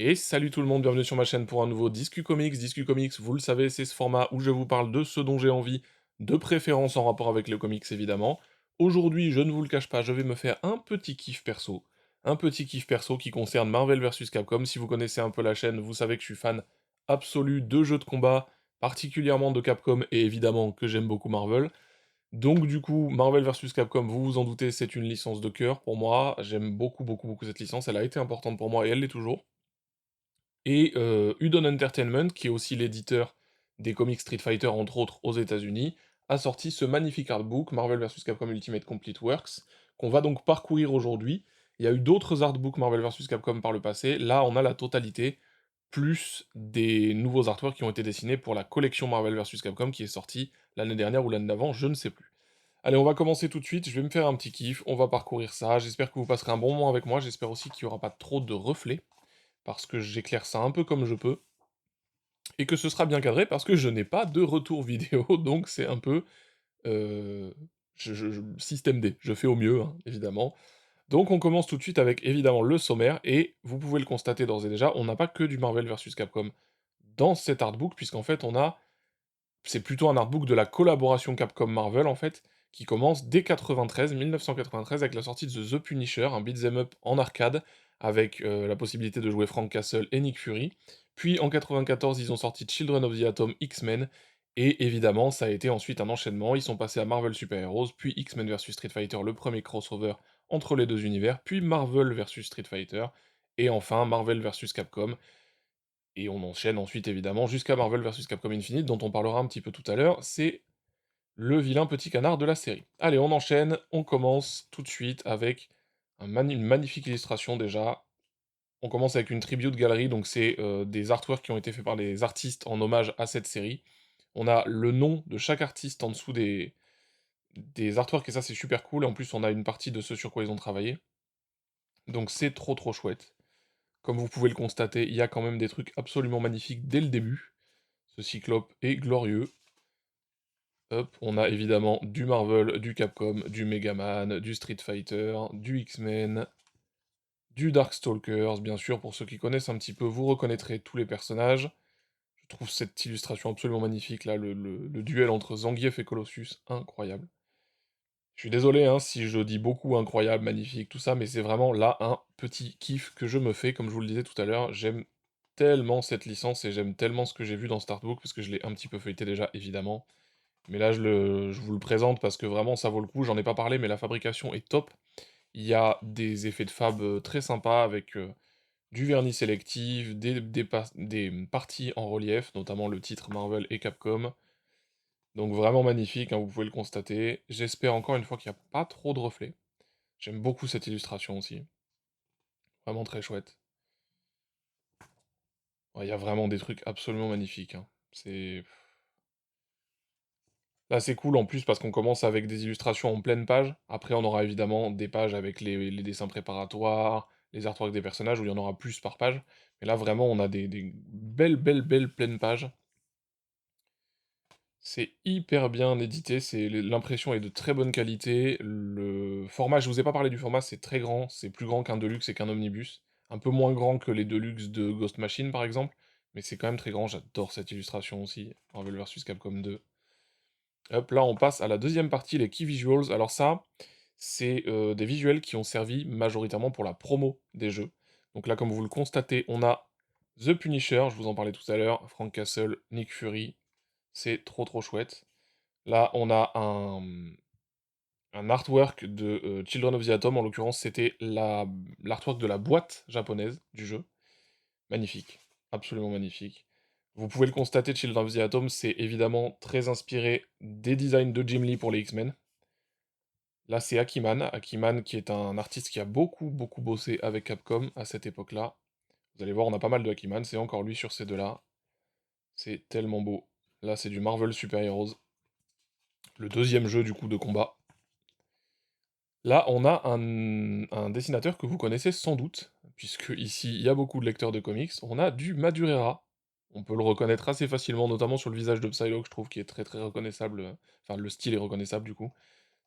Et salut tout le monde, bienvenue sur ma chaîne pour un nouveau Discu Comics. Discu Comics, vous le savez, c'est ce format où je vous parle de ce dont j'ai envie, de préférence en rapport avec les comics évidemment. Aujourd'hui, je ne vous le cache pas, je vais me faire un petit kiff perso. Un petit kiff perso qui concerne Marvel vs Capcom. Si vous connaissez un peu la chaîne, vous savez que je suis fan absolu de jeux de combat, particulièrement de Capcom et évidemment que j'aime beaucoup Marvel. Donc du coup, Marvel vs Capcom, vous vous en doutez, c'est une licence de cœur pour moi. J'aime beaucoup cette licence, elle a été importante pour moi et elle l'est toujours. Et Udon Entertainment, qui est aussi l'éditeur des comics Street Fighter, entre autres, aux États-Unis, a sorti ce magnifique artbook, Marvel vs Capcom Ultimate Complete Works, qu'on va donc parcourir aujourd'hui. Il y a eu d'autres artbooks Marvel vs Capcom par le passé, là on a la totalité, plus des nouveaux artworks qui ont été dessinés pour la collection Marvel vs Capcom qui est sortie l'année dernière ou l'année d'avant, je ne sais plus. Allez, on va commencer tout de suite, je vais me faire un petit kiff, on va parcourir ça, j'espère que vous passerez un bon moment avec moi, j'espère aussi qu'il n'y aura pas trop de reflets, parce que j'éclaire ça un peu comme je peux, et que ce sera bien cadré parce que je n'ai pas de retour vidéo, donc c'est un peu, heu, système D, je fais au mieux, hein, évidemment. Donc on commence tout de suite avec évidemment le sommaire, et vous pouvez le constater d'ores et déjà, on n'a pas que du Marvel versus Capcom dans cet artbook, puisqu'en fait c'est plutôt un artbook de la collaboration Capcom-Marvel en fait, qui commence dès 1993, avec la sortie de The Punisher, un beat'em up en arcade, avec la possibilité de jouer Frank Castle et Nick Fury. Puis en 94, ils ont sorti Children of the Atom X-Men, et évidemment, ça a été ensuite un enchaînement, ils sont passés à Marvel Super Heroes, puis X-Men vs Street Fighter, le premier crossover entre les deux univers, puis Marvel vs Street Fighter, et enfin Marvel vs Capcom, et on enchaîne ensuite évidemment jusqu'à Marvel vs Capcom Infinite, dont on parlera un petit peu tout à l'heure, c'est le vilain petit canard de la série. Allez, on enchaîne, on commence tout de suite avec une magnifique illustration déjà. On commence avec une tribute galerie, donc c'est des artworks qui ont été faits par les artistes en hommage à cette série. On a le nom de chaque artiste en dessous des artworks, et ça c'est super cool, et en plus on a une partie de ce sur quoi ils ont travaillé. Donc c'est trop chouette. Comme vous pouvez le constater, il y a quand même des trucs absolument magnifiques dès le début. Ce Cyclope est glorieux. Hop, on a évidemment du Marvel, du Capcom, du Megaman, du Street Fighter, du X-Men, du Darkstalkers, bien sûr, pour ceux qui connaissent un petit peu, vous reconnaîtrez tous les personnages. Je trouve cette illustration absolument magnifique, là, le duel entre Zangief et Colossus, incroyable. Je suis désolé hein, si je dis beaucoup incroyable, magnifique, tout ça, mais c'est vraiment là un petit kiff que je me fais, comme je vous le disais tout à l'heure, j'aime tellement cette licence et j'aime tellement ce que j'ai vu dans cet artbook, parce que je l'ai un petit peu feuilleté déjà, évidemment. Mais là, je vous le présente parce que vraiment ça vaut le coup, j'en ai pas parlé, mais la fabrication est top. Il y a des effets de fab très sympas avec du vernis sélectif, des parties en relief, notamment le titre Marvel et Capcom. Donc vraiment magnifique, hein, vous pouvez le constater. J'espère encore une fois qu'il n'y a pas trop de reflets. J'aime beaucoup cette illustration aussi. Vraiment très chouette. Ouais, il y a vraiment des trucs absolument magnifiques, hein. C'est... Là, c'est cool en plus parce qu'on commence avec des illustrations en pleine page. Après, on aura évidemment des pages avec les dessins préparatoires, les artworks des personnages où il y en aura plus par page. Mais là, vraiment, on a des belles pleines pages. C'est hyper bien édité, l'impression est de très bonne qualité. Le format, je vous ai pas parlé du format, c'est très grand, c'est plus grand qu'un Deluxe et qu'un Omnibus. Un peu moins grand que les Deluxe de Ghost Machine, par exemple. Mais c'est quand même très grand, j'adore cette illustration aussi. Marvel vs Capcom 2. Hop, là on passe à la deuxième partie, les Key Visuals. Alors ça, c'est des visuels qui ont servi majoritairement pour la promo des jeux. Donc là, comme vous le constatez, on a The Punisher, je vous en parlais tout à l'heure, Frank Castle, Nick Fury, c'est trop chouette. Là, on a un artwork de Children of the Atom, en l'occurrence c'était l'artwork de la boîte japonaise du jeu. Magnifique, absolument magnifique. Vous pouvez le constater, Children of the Atom, c'est évidemment très inspiré des designs de Jim Lee pour les X-Men. Là, c'est Akiman qui est un artiste qui a beaucoup bossé avec Capcom à cette époque-là. Vous allez voir, on a pas mal de Akiman, c'est encore lui sur ces deux-là. C'est tellement beau. Là, c'est du Marvel Super Heroes, le deuxième jeu du coup de combat. Là, on a un dessinateur que vous connaissez sans doute, puisque ici, il y a beaucoup de lecteurs de comics. On a du Madureira. On peut le reconnaître assez facilement, notamment sur le visage de Psylocke, je trouve, qui est très reconnaissable. Enfin, le style est reconnaissable, du coup.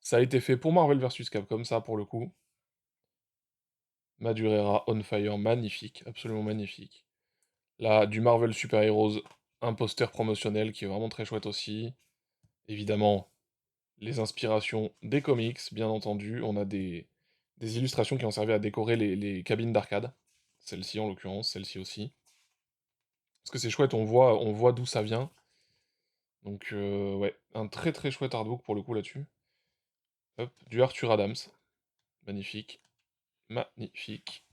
Ça a été fait pour Marvel vs Capcom, ça, pour le coup. Madureira On Fire, magnifique, absolument magnifique. Là, du Marvel Super Heroes, un poster promotionnel qui est vraiment très chouette aussi. Évidemment, les inspirations des comics, bien entendu. On a des illustrations qui ont servi à décorer les cabines d'arcade. Celle-ci en l'occurrence, celle-ci aussi. Parce que c'est chouette, on voit d'où ça vient. Donc ouais, un très très chouette artbook pour le coup là-dessus. Hop, du Arthur Adams. Magnifique. Magnifique.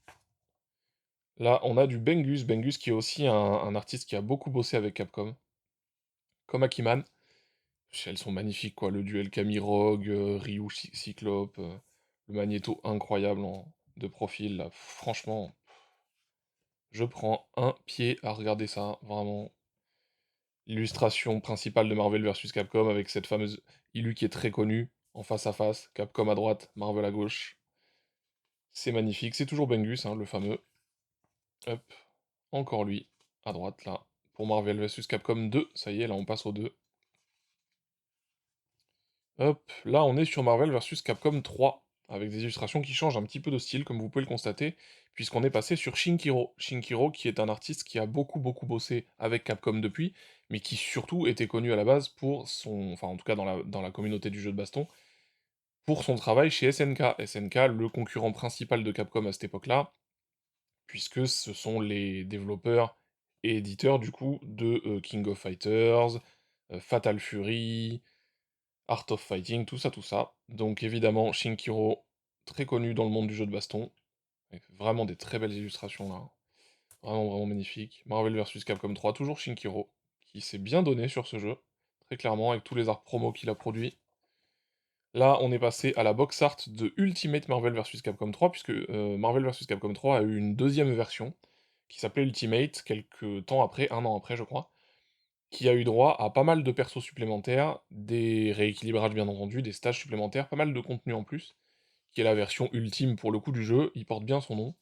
Là, on a du Bengus. Bengus qui est aussi un artiste qui a beaucoup bossé avec Capcom. Comme Akiman. Elles sont magnifiques, quoi. Le duel Camille Rogue, Ryu Cyclope, le Magneto incroyable de profil, là. Franchement, je prends un pied à regarder ça, vraiment. L'illustration principale de Marvel vs Capcom avec cette fameuse Illu qui est très connue, en face à face, Capcom à droite, Marvel à gauche. C'est magnifique, c'est toujours Bengus, hein, le fameux. Hop, encore lui, à droite, là, pour Marvel vs Capcom 2. Ça y est, là, on passe au 2. Hop, là on est sur Marvel vs Capcom 3, avec des illustrations qui changent un petit peu de style, comme vous pouvez le constater, puisqu'on est passé sur Shinkiro. Shinkiro, qui est un artiste qui a beaucoup bossé avec Capcom depuis, mais qui surtout était connu à la base pour son, enfin en tout cas dans la communauté du jeu de baston, pour son travail chez SNK. SNK, le concurrent principal de Capcom à cette époque-là, puisque ce sont les développeurs et éditeurs du coup de King of Fighters, Fatal Fury, Art of Fighting, tout ça. Donc évidemment, Shinkiro, très connu dans le monde du jeu de baston, avec vraiment des très belles illustrations là. Vraiment magnifique. Marvel vs Capcom 3, toujours Shinkiro, qui s'est bien donné sur ce jeu, très clairement, avec tous les arts promo qu'il a produits. Là, on est passé à la box art de Ultimate Marvel vs Capcom 3, puisque Marvel vs Capcom 3 a eu une deuxième version, qui s'appelait Ultimate, quelques temps après, un an après je crois, qui a eu droit à pas mal de persos supplémentaires, des rééquilibrages bien entendu, des stages supplémentaires, pas mal de contenu en plus, qui est la version ultime pour le coup du jeu, il porte bien son nom.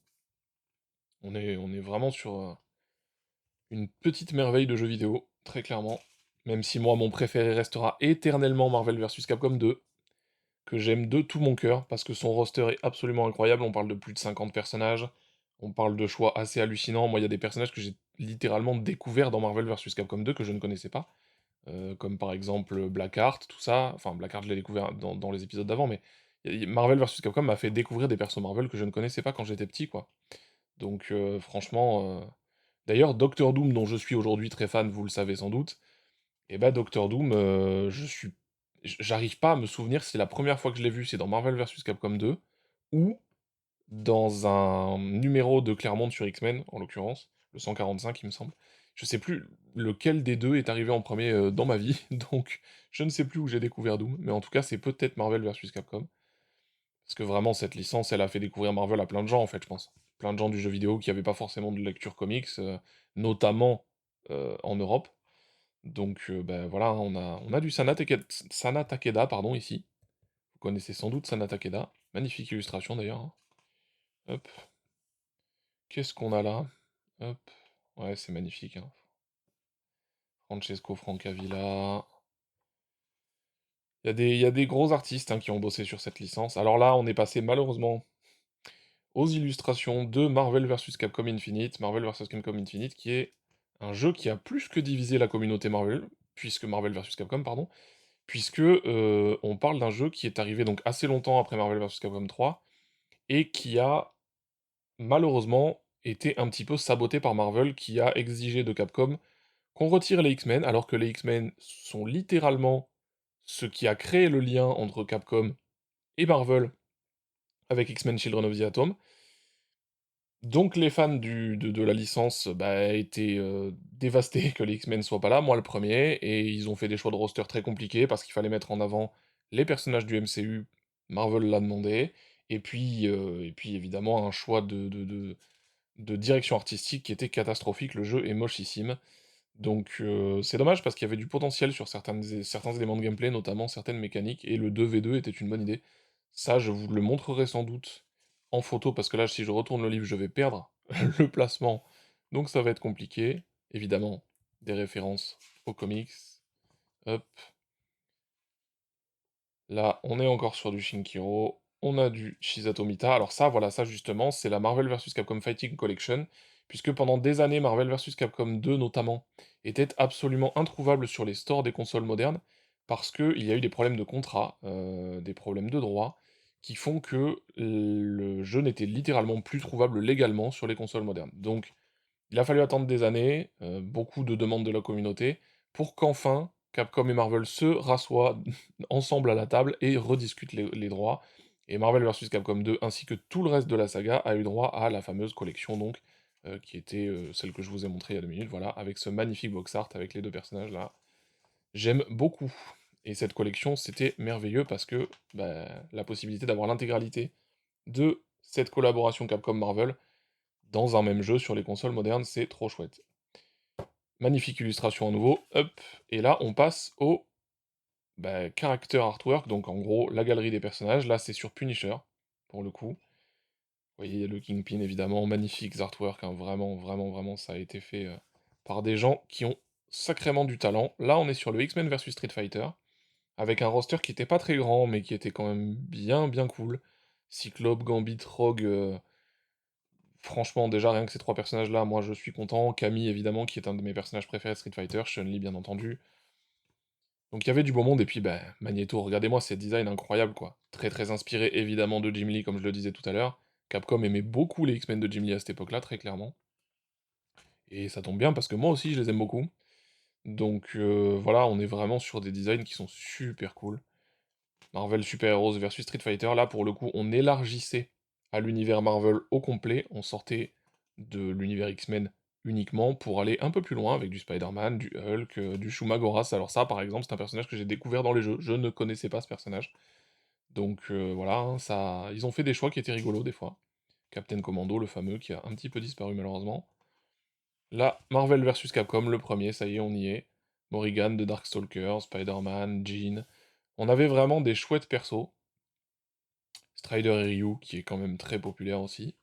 On est vraiment sur une petite merveille de jeu vidéo, très clairement. Même si moi, mon préféré restera éternellement Marvel vs Capcom 2, que j'aime de tout mon cœur, parce que son roster est absolument incroyable, on parle de plus de 50 personnages, on parle de choix assez hallucinants, moi il y a des personnages que j'ai littéralement découverts dans Marvel vs Capcom 2 que je ne connaissais pas. Comme par exemple Blackheart, tout ça. Enfin, Blackheart, je l'ai découvert dans les épisodes d'avant, mais Marvel vs Capcom m'a fait découvrir des persos Marvel que je ne connaissais pas quand j'étais petit, quoi. Donc, franchement. D'ailleurs, Doctor Doom, dont je suis aujourd'hui très fan, vous le savez sans doute, et bah, Doctor Doom, j'arrive pas à me souvenir si la première fois que je l'ai vu, c'est dans Marvel vs Capcom 2, ou dans un numéro de Claremont sur X-Men, en l'occurrence, le 145 il me semble. Je sais plus lequel des 2 est arrivé en premier dans ma vie, donc je ne sais plus où j'ai découvert Doom, mais en tout cas c'est peut-être Marvel versus Capcom. Parce que vraiment cette licence, elle a fait découvrir Marvel à plein de gens en fait, je pense. Plein de gens du jeu vidéo qui avaient pas forcément de lecture comics, notamment en Europe. Donc bah, voilà, hein, on a du Sana Takeda, pardon, ici. Vous connaissez sans doute Sana Takeda. Magnifique illustration d'ailleurs, hein. Hop. Qu'est-ce qu'on a là? Hop. Ouais, c'est magnifique, hein. Francesco Francavilla. Il y a des gros artistes hein, qui ont bossé sur cette licence. Alors là, on est passé malheureusement aux illustrations de Marvel vs Capcom Infinite. Marvel vs Capcom Infinite, qui est un jeu qui a plus que divisé la communauté Marvel, puisque Marvel vs Capcom, pardon, puisque on parle d'un jeu qui est arrivé donc assez longtemps après Marvel vs Capcom 3, et qui a malheureusement été un petit peu saboté par Marvel, qui a exigé de Capcom qu'on retire les X-Men, alors que les X-Men sont littéralement ce qui a créé le lien entre Capcom et Marvel avec X-Men Children of the Atom. Donc les fans de la licence bah, étaient dévastés que les X-Men soient pas là, moi le premier, et ils ont fait des choix de roster très compliqués parce qu'il fallait mettre en avant les personnages du MCU, Marvel l'a demandé, et puis évidemment un choix de direction artistique qui était catastrophique, le jeu est mochissime. Donc c'est dommage parce qu'il y avait du potentiel sur certains éléments de gameplay, notamment certaines mécaniques, et le 2v2 était une bonne idée. Ça, je vous le montrerai sans doute en photo, parce que là, si je retourne le livre, je vais perdre le placement, donc ça va être compliqué. Évidemment, des références aux comics. Hop, là, on est encore sur du Shinkiro. on a du Chisato Alors ça, voilà, ça justement, c'est la Marvel vs Capcom Fighting Collection, puisque pendant des années, Marvel vs Capcom 2 notamment, était absolument introuvable sur les stores des consoles modernes, parce qu'il y a eu des problèmes de contrat, des problèmes de droit, qui font que le jeu n'était littéralement plus trouvable légalement sur les consoles modernes. Donc, il a fallu attendre des années, beaucoup de demandes de la communauté, pour qu'enfin Capcom et Marvel se rassoient ensemble à la table et rediscutent les droits. Et Marvel vs Capcom 2, ainsi que tout le reste de la saga, a eu droit à la fameuse collection, donc, qui était celle que je vous ai montrée il y a 2 minutes, voilà, avec ce magnifique box art avec les deux personnages là. J'aime beaucoup. Et cette collection, c'était merveilleux parce que bah, la possibilité d'avoir l'intégralité de cette collaboration Capcom-Marvel dans un même jeu sur les consoles modernes, c'est trop chouette. Magnifique illustration à nouveau, hop, et là on passe au character artwork, donc en gros la galerie des personnages, là c'est sur Punisher, pour le coup. Vous voyez, il y a le Kingpin évidemment, magnifiques artwork, hein, vraiment, vraiment, vraiment, ça a été fait par des gens qui ont sacrément du talent. Là on est sur le X-Men vs Street Fighter, avec un roster qui était pas très grand, mais qui était quand même bien, bien cool. Cyclope, Gambit, Rogue, franchement, déjà, rien que ces trois personnages-là, moi je suis content. Camille, évidemment, qui est un de mes personnages préférés de Street Fighter. Chun-Li, bien entendu. Donc il y avait du beau monde, et puis Magneto, regardez-moi ces designs incroyables, quoi. Très très inspiré, évidemment, de Jim Lee, comme je le disais tout à l'heure. Capcom aimait beaucoup les X-Men de Jim Lee à cette époque-là, très clairement. Et ça tombe bien, parce que moi aussi, je les aime beaucoup. Donc voilà, on est vraiment sur des designs qui sont super cool. Marvel Super Heroes versus Street Fighter, là, pour le coup, on élargissait à l'univers Marvel au complet. On sortait de l'univers X-Men uniquement pour aller un peu plus loin avec du Spider-Man, du Hulk, du Shumagoras. Alors ça, par exemple, c'est un personnage que j'ai découvert dans les jeux. Je ne connaissais pas ce personnage. Donc voilà, hein, ça, ils ont fait des choix qui étaient rigolos des fois. Captain Commando, le fameux, qui a un petit peu disparu malheureusement. Là, Marvel vs Capcom, le premier, ça y est, on y est. Morrigan de Darkstalker, Spider-Man, Jean. On avait vraiment des chouettes persos. Strider et Ryu, qui est quand même très populaire aussi.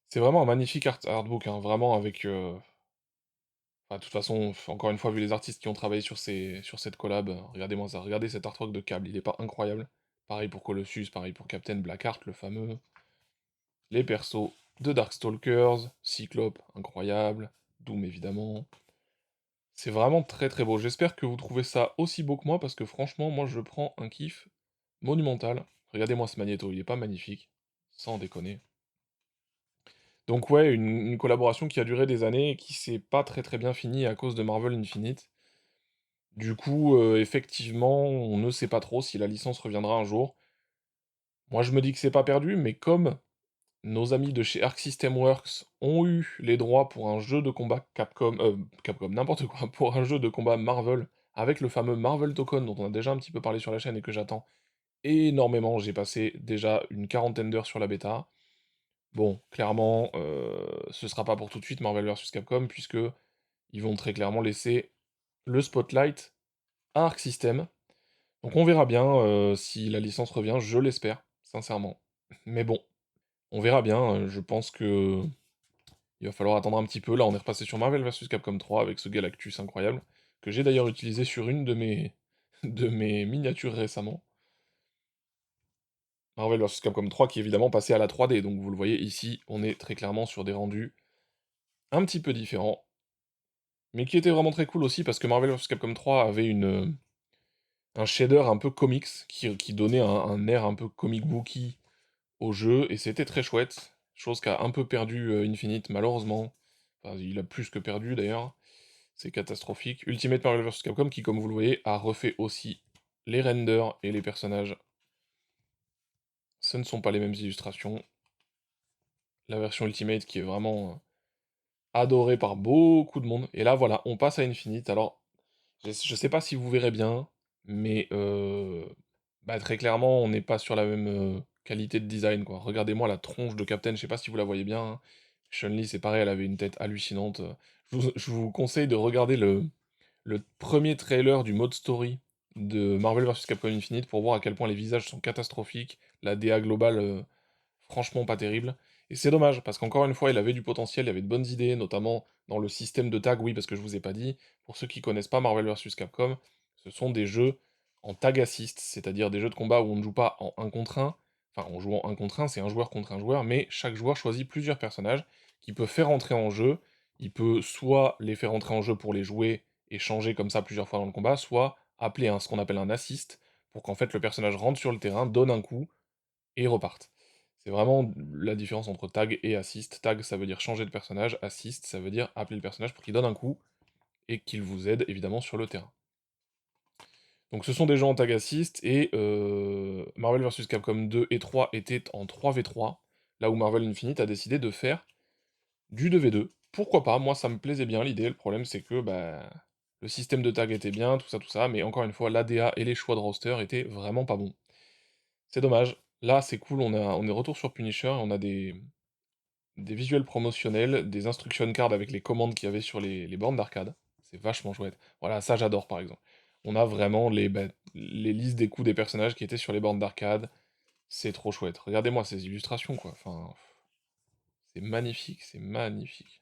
C'est vraiment un magnifique artbook, hein, vraiment avec... de toute façon, encore une fois, vu les artistes qui ont travaillé sur cette collab, regardez-moi ça, regardez cet artwork de Cable, il est pas incroyable? Pareil pour Colossus, pareil pour Captain Blackheart, le fameux. Les persos de Darkstalkers, Cyclope, incroyable, Doom évidemment. C'est vraiment très très beau. J'espère que vous trouvez ça aussi beau que moi, parce que franchement, moi je prends un kiff monumental. Regardez-moi ce Magneto, il est pas magnifique? Sans déconner. Donc ouais, une collaboration qui a duré des années et qui s'est pas très très bien finie à cause de Marvel Infinite. Du coup, effectivement, on ne sait pas trop si la licence reviendra un jour. Moi, je me dis que c'est pas perdu, mais comme nos amis de chez Arc System Works ont eu les droits pour un jeu de combat Capcom, n'importe quoi, pour un jeu de combat Marvel, avec le fameux Marvel Token dont on a déjà un petit peu parlé sur la chaîne et que j'attends énormément. J'ai passé déjà une quarantaine d'heures sur la bêta. Bon, clairement, ce sera pas pour tout de suite Marvel vs Capcom, puisque ils vont très clairement laisser le spotlight à Arc System. Donc on verra bien si la licence revient, je l'espère, sincèrement. Mais bon, on verra bien, je pense que il va falloir attendre un petit peu. Là, on est repassé sur Marvel vs Capcom 3 avec ce Galactus incroyable, que j'ai d'ailleurs utilisé sur une de mes, de mes miniatures récemment. Marvel vs Capcom 3 qui est évidemment passé à la 3D, donc vous le voyez ici, on est très clairement sur des rendus un petit peu différents, mais qui étaient vraiment très cool aussi parce que Marvel vs Capcom 3 avait un shader un peu comics qui donnait un air un peu comic booky au jeu, et c'était très chouette, chose qu'a un peu perdu Infinite malheureusement. Enfin, il a plus que perdu d'ailleurs, c'est catastrophique. Ultimate Marvel vs Capcom qui, comme vous le voyez, a refait aussi les renders et les personnages. Ce ne sont pas les mêmes illustrations. La version Ultimate qui est vraiment adorée par beaucoup de monde. Et là, voilà, on passe à Infinite. Alors, je sais pas si vous verrez bien, mais très clairement, on n'est pas sur la même qualité de design, quoi. Regardez-moi la tronche de Captain, je sais pas si vous la voyez bien, hein. Chun-Li, c'est pareil, elle avait une tête hallucinante. Je vous conseille de regarder le premier trailer du mode story de Marvel vs Capcom Infinite pour voir à quel point les visages sont catastrophiques, la DA globale franchement pas terrible. Et c'est dommage, parce qu'encore une fois, il avait du potentiel, il y avait de bonnes idées, notamment dans le système de tag, oui, parce que je vous ai pas dit, pour ceux qui connaissent pas Marvel vs Capcom, ce sont des jeux en tag assist, c'est-à-dire des jeux de combat où on ne joue pas en 1 contre 1, enfin on joue en 1 contre 1, c'est un joueur contre un joueur, mais chaque joueur choisit plusieurs personnages qu'il peut faire entrer en jeu. Il peut soit les faire entrer en jeu pour les jouer et changer comme ça plusieurs fois dans le combat, soit appeler ce qu'on appelle un assist, pour qu'en fait le personnage rentre sur le terrain, donne un coup, et reparte. C'est vraiment la différence entre tag et assist. Tag, ça veut dire changer de personnage, assist, ça veut dire appeler le personnage pour qu'il donne un coup, et qu'il vous aide évidemment sur le terrain. Donc ce sont des jeux en tag assist, et Marvel vs Capcom 2 et 3 étaient en 3v3, là où Marvel Infinite a décidé de faire du 2v2. Pourquoi pas, moi ça me plaisait bien l'idée, le problème c'est que bah, le système de tag était bien, tout ça, mais encore une fois, l'ADA et les choix de roster étaient vraiment pas bons. C'est dommage. Là, c'est cool, on est retour sur Punisher, et on a des visuels promotionnels, des instruction cards avec les commandes qu'il y avait sur les bornes d'arcade. C'est vachement chouette. Voilà, ça j'adore par exemple. On a vraiment les listes des coups des personnages qui étaient sur les bornes d'arcade. C'est trop chouette. Regardez-moi ces illustrations, quoi. Enfin, c'est magnifique, c'est magnifique.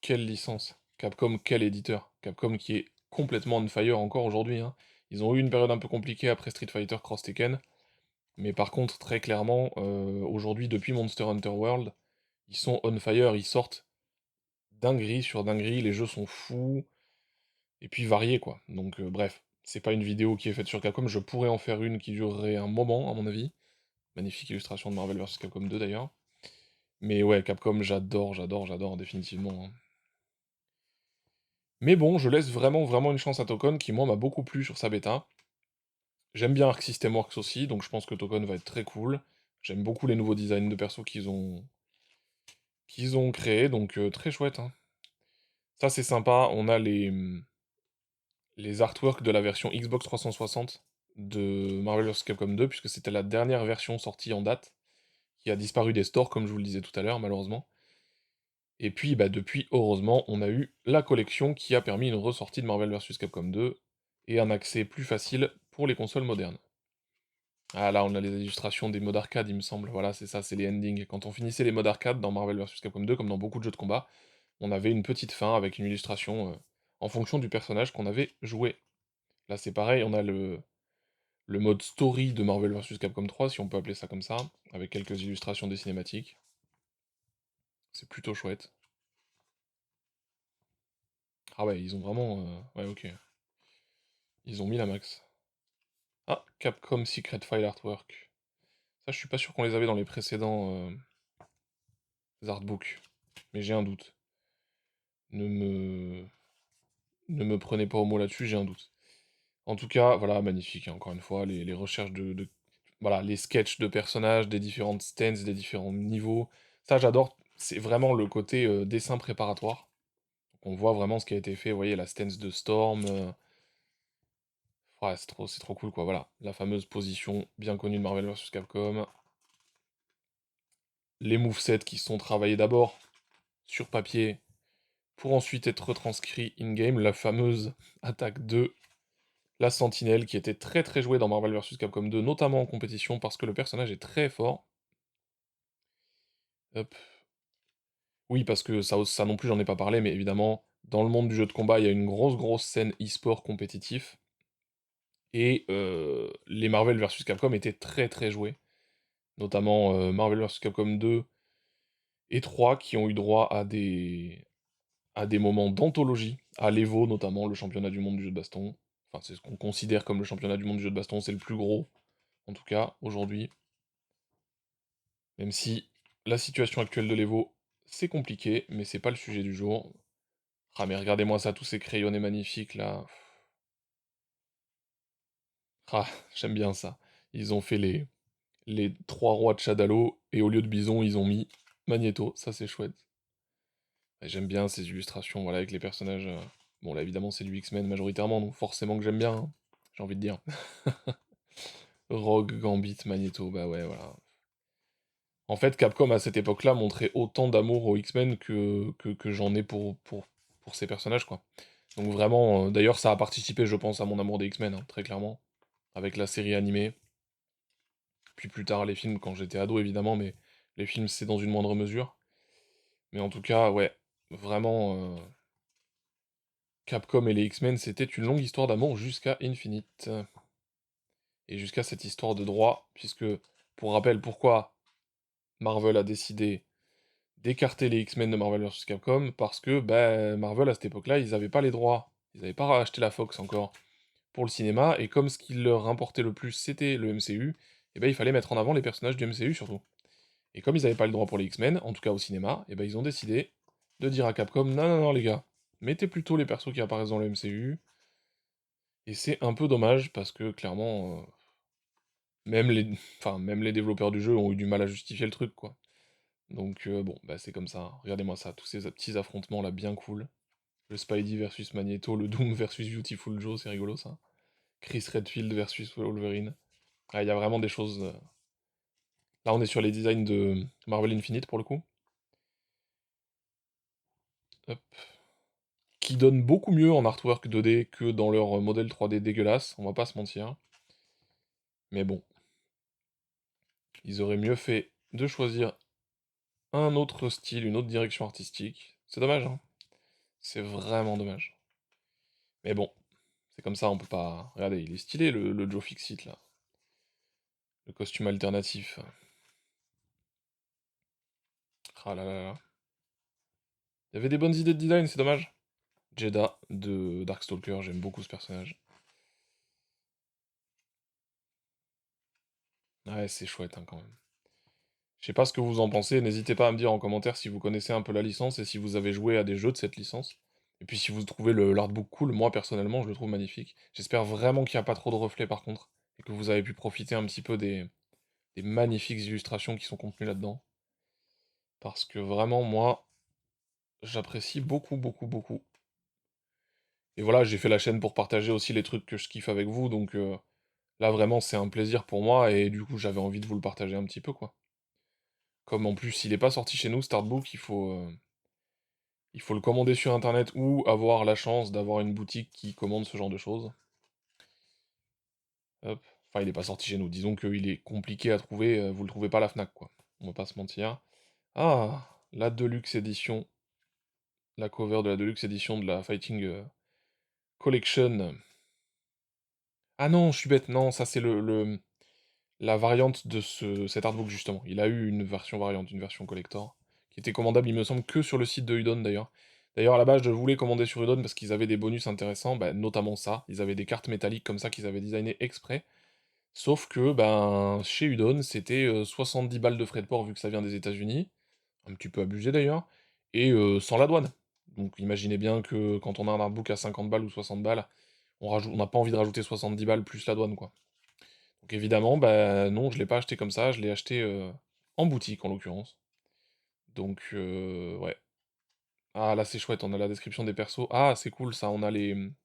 Quelle licence. Capcom, quel éditeur. Capcom qui est complètement on fire encore aujourd'hui, hein. Ils ont eu une période un peu compliquée après Street Fighter Cross Tekken, mais par contre, très clairement, aujourd'hui, depuis Monster Hunter World, ils sont on fire, ils sortent dinguerie sur dinguerie, les jeux sont fous, et puis variés, quoi. Donc bref, c'est pas une vidéo qui est faite sur Capcom, je pourrais en faire une qui durerait un moment, à mon avis. Magnifique illustration de Marvel vs Capcom 2, d'ailleurs. Mais ouais, Capcom, j'adore, définitivement, hein. Mais bon, je laisse vraiment une chance à Tokon, qui moi m'a beaucoup plu sur sa bêta. J'aime bien Arc System Works aussi, donc je pense que Tokon va être très cool. J'aime beaucoup les nouveaux designs de perso qu'ils ont créés, donc très chouette, hein. Ça c'est sympa, on a les artworks de la version Xbox 360 de Marvel vs Capcom 2, puisque c'était la dernière version sortie en date, qui a disparu des stores, comme je vous le disais tout à l'heure, malheureusement. Et puis, bah, depuis, heureusement, on a eu la collection qui a permis une ressortie de Marvel vs Capcom 2, et un accès plus facile pour les consoles modernes. Ah là, on a les illustrations des modes arcade, il me semble. Voilà, c'est ça, c'est les endings. Quand on finissait les modes arcade dans Marvel vs Capcom 2, comme dans beaucoup de jeux de combat, on avait une petite fin avec une illustration en fonction du personnage qu'on avait joué. Là, c'est pareil, on a le mode story de Marvel vs Capcom 3, si on peut appeler ça comme ça, avec quelques illustrations des cinématiques. C'est plutôt chouette. Ah ouais, ils ont vraiment... Ouais, ok. Ils ont mis la max. Ah, Capcom Secret File Artwork. Ça, je suis pas sûr qu'on les avait dans les précédents artbooks. Mais j'ai un doute. Ne me... Ne me prenez pas au mot là-dessus, j'ai un doute. En tout cas, voilà, magnifique, hein, encore une fois, les recherches voilà, les sketchs de personnages, des différentes stances, des différents niveaux. Ça, j'adore. C'est vraiment le côté dessin préparatoire. On voit vraiment ce qui a été fait, vous voyez, la stance de Storm. Ouais, c'est trop cool, quoi, voilà. La fameuse position bien connue de Marvel vs Capcom. Les movesets qui sont travaillés d'abord sur papier pour ensuite être retranscrits in-game. La fameuse attaque 2. La sentinelle, qui était très jouée dans Marvel vs Capcom 2, notamment en compétition, parce que le personnage est très fort. Hop. Oui, parce que ça non plus, j'en ai pas parlé, mais évidemment, dans le monde du jeu de combat, il y a une grosse scène e-sport compétitif, et les Marvel vs Capcom étaient très joués, notamment Marvel vs Capcom 2 et 3, qui ont eu droit à des moments d'anthologie, à l'Evo notamment, le championnat du monde du jeu de baston. Enfin, c'est ce qu'on considère comme le championnat du monde du jeu de baston, c'est le plus gros, en tout cas, aujourd'hui. Même si la situation actuelle de l'Evo, c'est compliqué, mais c'est pas le sujet du jour. Ah mais regardez-moi ça, tous ces crayonnés magnifiques là. Ah, j'aime bien ça. Ils ont fait les trois rois de Shadalo, et au lieu de Bison, ils ont mis Magneto, ça c'est chouette. Et j'aime bien ces illustrations, voilà, avec les personnages. Bon là évidemment c'est du X-Men majoritairement, donc forcément que j'aime bien, hein, j'ai envie de dire. Rogue, Gambit, Magneto, bah ouais, voilà. En fait, Capcom à cette époque-là montrait autant d'amour aux X-Men que j'en ai pour ces personnages, quoi. Donc vraiment, d'ailleurs, ça a participé, je pense, à mon amour des X-Men, hein, très clairement, avec la série animée, puis plus tard les films quand j'étais ado, évidemment, mais les films, c'est dans une moindre mesure. Mais en tout cas, ouais, vraiment, Capcom et les X-Men, c'était une longue histoire d'amour jusqu'à Infinite. Et jusqu'à cette histoire de droit, puisque, pour rappel, pourquoi Marvel a décidé d'écarter les X-Men de Marvel vs Capcom, parce que bah, Marvel, à cette époque-là, ils n'avaient pas les droits. Ils n'avaient pas racheté la Fox encore pour le cinéma, et comme ce qui leur importait le plus, c'était le MCU, et ben il fallait mettre en avant les personnages du MCU surtout. Et comme ils n'avaient pas le droit pour les X-Men, en tout cas au cinéma, et ben ils ont décidé de dire à Capcom, non, non, non les gars, mettez plutôt les persos qui apparaissent dans le MCU, et c'est un peu dommage, parce que clairement, même les... Enfin, même les développeurs du jeu ont eu du mal à justifier le truc, quoi. Donc bon, bah c'est comme ça, hein. Regardez-moi ça, tous ces petits affrontements là bien cool. Le Spidey versus Magneto, le Doom versus Beautiful Joe, c'est rigolo ça. Chris Redfield versus Wolverine. Ah, il y a vraiment des choses... Là on est sur les designs de Marvel Infinite pour le coup. Hop. Qui donnent beaucoup mieux en artwork 2D que dans leur modèle 3D dégueulasse, on va pas se mentir. Mais bon, ils auraient mieux fait de choisir un autre style, une autre direction artistique. C'est dommage, hein. C'est vraiment dommage. Mais bon, c'est comme ça, on peut pas... Regardez, il est stylé le Joe Fixit, là. Le costume alternatif. Ah là là là. Il y avait des bonnes idées de design, c'est dommage. Jeddah de Darkstalker, j'aime beaucoup ce personnage. Ouais, c'est chouette, hein, quand même. Je sais pas ce que vous en pensez, n'hésitez pas à me dire en commentaire si vous connaissez un peu la licence et si vous avez joué à des jeux de cette licence. Et puis si vous trouvez l'artbook cool, moi personnellement je le trouve magnifique. J'espère vraiment qu'il n'y a pas trop de reflets par contre, et que vous avez pu profiter un petit peu des magnifiques illustrations qui sont contenues là-dedans. Parce que vraiment, moi, j'apprécie beaucoup, beaucoup, beaucoup. Et voilà, j'ai fait la chaîne pour partager aussi les trucs que je kiffe avec vous, donc là vraiment c'est un plaisir pour moi, et du coup j'avais envie de vous le partager un petit peu, quoi. Comme en plus il n'est pas sorti chez nous, cet artbook, il faut le commander sur internet ou avoir la chance d'avoir une boutique qui commande ce genre de choses. Hop. Enfin, il n'est pas sorti chez nous, disons qu'il est compliqué à trouver, vous le trouvez pas à la Fnac, quoi. On va pas se mentir. Ah, la Deluxe Edition, la cover de la Deluxe Edition de la Fighting Collection. Ah non, je suis bête, non, ça c'est la variante de cet artbook justement. Il a eu une version variante, une version collector, qui était commandable, il me semble, que sur le site de Udon d'ailleurs. D'ailleurs, à la base, je voulais commander sur Udon parce qu'ils avaient des bonus intéressants, bah, notamment ça. Ils avaient des cartes métalliques comme ça qu'ils avaient designées exprès. Sauf que, ben, chez Udon, c'était 70 balles de frais de port vu que ça vient des États-Unis. Un petit peu abusé d'ailleurs. Et sans la douane. Donc imaginez bien que quand on a un artbook à 50 balles ou 60 balles, on n'a pas envie de rajouter 70 balles plus la douane, quoi. Donc évidemment, bah non, je l'ai pas acheté comme ça, je l'ai acheté en boutique en l'occurrence. Donc ouais. Ah là c'est chouette, on a la description des persos. Ah c'est cool ça, on a les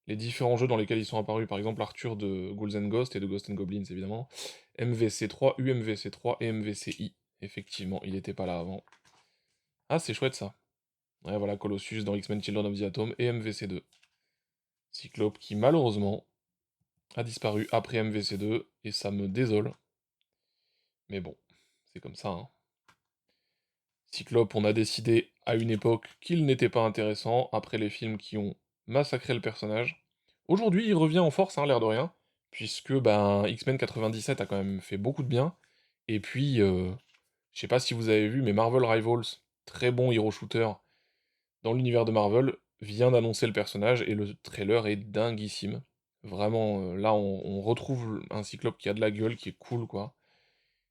différents jeux dans lesquels ils sont apparus. Par exemple Arthur de Ghouls and Ghosts et de Ghosts and Goblins évidemment. MVC3, UMVC3 et MVCI. Effectivement, il était pas là avant. Ah c'est chouette ça. Ouais voilà, Colossus dans X-Men Children of the Atom et MVC2. Cyclope qui malheureusement a disparu après MVC2 et ça me désole. Mais bon, c'est comme ça, hein. Cyclope, on a décidé à une époque qu'il n'était pas intéressant, après les films qui ont massacré le personnage. Aujourd'hui, il revient en force, hein, l'air de rien, puisque ben, X-Men 97 a quand même fait beaucoup de bien. Et puis, je sais pas si vous avez vu, mais Marvel Rivals, très bon hero shooter dans l'univers de Marvel, vient d'annoncer le personnage, et le trailer est dinguissime. Vraiment, là, on retrouve un Cyclope qui a de la gueule, qui est cool, quoi.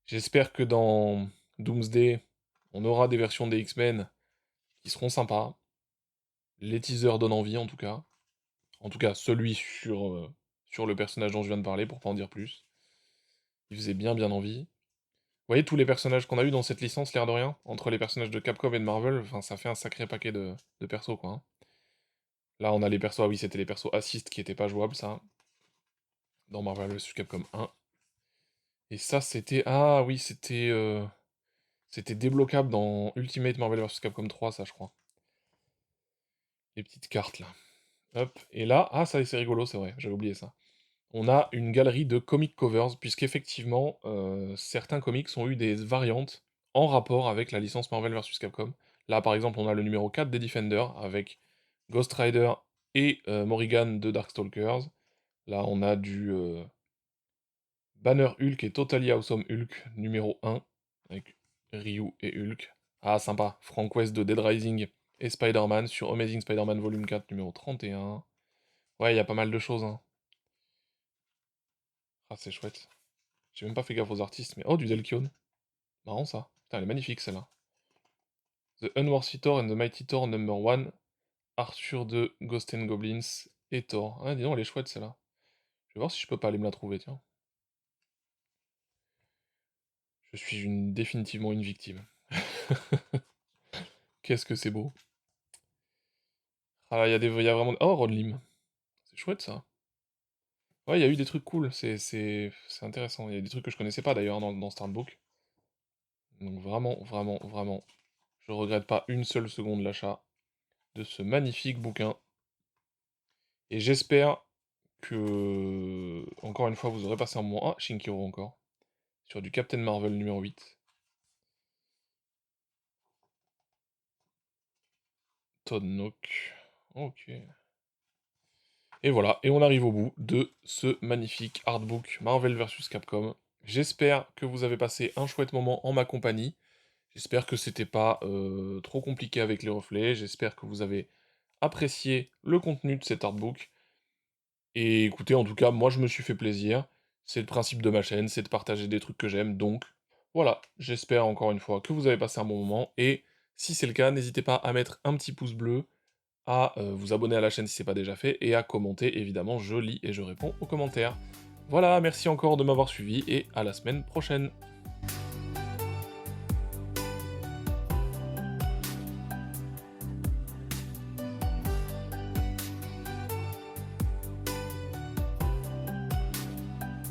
J'espère que dans Doomsday, on aura des versions des X-Men qui seront sympas. Les teasers donnent envie en tout cas. En tout cas, celui sur le personnage dont je viens de parler, pour pas en dire plus. Il faisait bien bien envie. Vous voyez tous les personnages qu'on a eu dans cette licence, l'air de rien, entre les personnages de Capcom et de Marvel, enfin ça fait un sacré paquet de persos quoi, hein. Là on a les persos, ah oui c'était les persos assist qui étaient pas jouables ça, dans Marvel vs Capcom 1. Et ça c'était, ah oui c'était débloquable dans Ultimate Marvel vs Capcom 3 ça je crois. Les petites cartes là. Hop, et là, ah ça c'est rigolo, c'est vrai, j'avais oublié ça. On a une galerie de comic covers, puisqu'effectivement, certains comics ont eu des variantes en rapport avec la licence Marvel vs Capcom. Là par exemple, on a le numéro 4 des Defenders, avec Ghost Rider et Morrigan de Darkstalkers. Là, on a du Banner Hulk et Totally Awesome Hulk numéro 1, avec Ryu et Hulk. Ah, sympa. Frank West de Dead Rising et Spider-Man sur Amazing Spider-Man Volume 4 numéro 31. Ouais, il y a pas mal de choses, hein. Ah, c'est chouette. J'ai même pas fait gaffe aux artistes, mais... Oh, du Delkion. Marrant, ça. Putain, elle est magnifique, celle-là. The Unworthy Thor and the Mighty Thor number 1. Arthur de Ghost and Goblins et Thor. Ah, dis donc, elle est chouette, celle-là. Je vais voir si je peux pas aller me la trouver, tiens. Je suis définitivement une victime. Qu'est-ce que c'est beau. Ah, il y a vraiment... Oh, Rodlim. C'est chouette, ça. Ouais, il y a eu des trucs cool, c'est intéressant. Il y a des trucs que je connaissais pas, d'ailleurs, dans cet artbook. Donc vraiment, vraiment, vraiment, je regrette pas une seule seconde l'achat de ce magnifique bouquin. Et j'espère que, encore une fois, vous aurez passé un moment... Ah, Shinkiro encore. Sur du Captain Marvel numéro 8. Todd Nook. Ok. Et voilà, et on arrive au bout de ce magnifique artbook Marvel vs Capcom. J'espère que vous avez passé un chouette moment en ma compagnie. J'espère que c'était pas trop compliqué avec les reflets. J'espère que vous avez apprécié le contenu de cet artbook. Et écoutez, en tout cas, moi je me suis fait plaisir. C'est le principe de ma chaîne, c'est de partager des trucs que j'aime. Donc voilà, j'espère encore une fois que vous avez passé un bon moment. Et si c'est le cas, n'hésitez pas à mettre un petit pouce bleu, à vous abonner à la chaîne si c'est pas déjà fait, et à commenter, évidemment, je lis et je réponds aux commentaires. Voilà, merci encore de m'avoir suivi, et à la semaine prochaine.